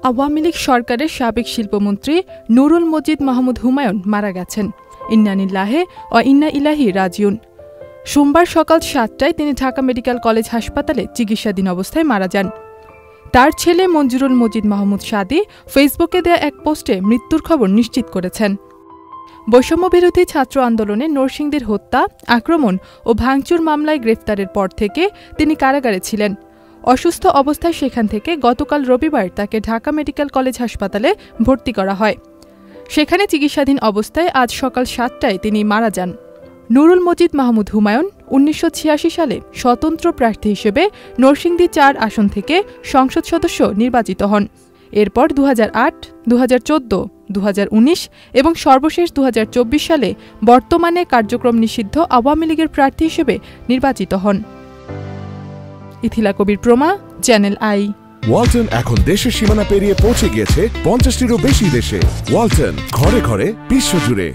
আওয়ামী লীগ সরকারের সাবেক শিল্পমন্ত্রী নুরুল মজিদ মাহমুদ হুমায়ুন মারা গেছেন। ইন্না লিল্লাহি ওয়া ইন্না ইলাইহি রাজিউন। সোমবার সকাল ৭টায় তিনি ঢাকা মেডিকেল কলেজ হাসপাতালে চিকিৎসাধীন অবস্থায় মারা যান। তার ছেলে মঞ্জুরুল মজিদ মাহমুদ সাদি ফেসবুকে দেয়া এক পোস্টে মৃত্যুর খবর নিশ্চিত করেছেন। বৈষম্যবিরোধী ছাত্র আন্দোলনে নরসিংদীর হত্যা, আক্রমণ ও ভাঙচুর মামলায় গ্রেফতারের পর থেকে তিনি কারাগারে ছিলেন। অসুস্থ অবস্থায় সেখান থেকে গতকাল রবিবার তাকে ঢাকা মেডিকেল কলেজ হাসপাতালে ভর্তি করা হয়। সেখানে চিকিৎসাধীন অবস্থায় আজ সকাল ৭টায় তিনি মারা যান। নুরুল মজিদ মাহমুদ হুমায়ুন ১৯৮৬ সালে স্বতন্ত্র প্রার্থী হিসেবে নরসিংদী ৪ আসন থেকে সংসদ সদস্য নির্বাচিত হন। এরপর ২০০৮, ২০১৪, ২০১৯ এবং সর্বশেষ ২০২৪ সালে বর্তমানে কার্যক্রম নিষিদ্ধ আওয়ামী লীগের প্রার্থী হিসেবে নির্বাচিত হন। ইথিলা কবির প্রমা, চ্যানেল আই। ওয়ালটন এখন দেশের সীমানা পেরিয়ে পৌঁছে গিয়েছে ৫০টিরও বেশি দেশে। ওয়ালটন, ঘরে ঘরে, বিশ্বজুড়ে।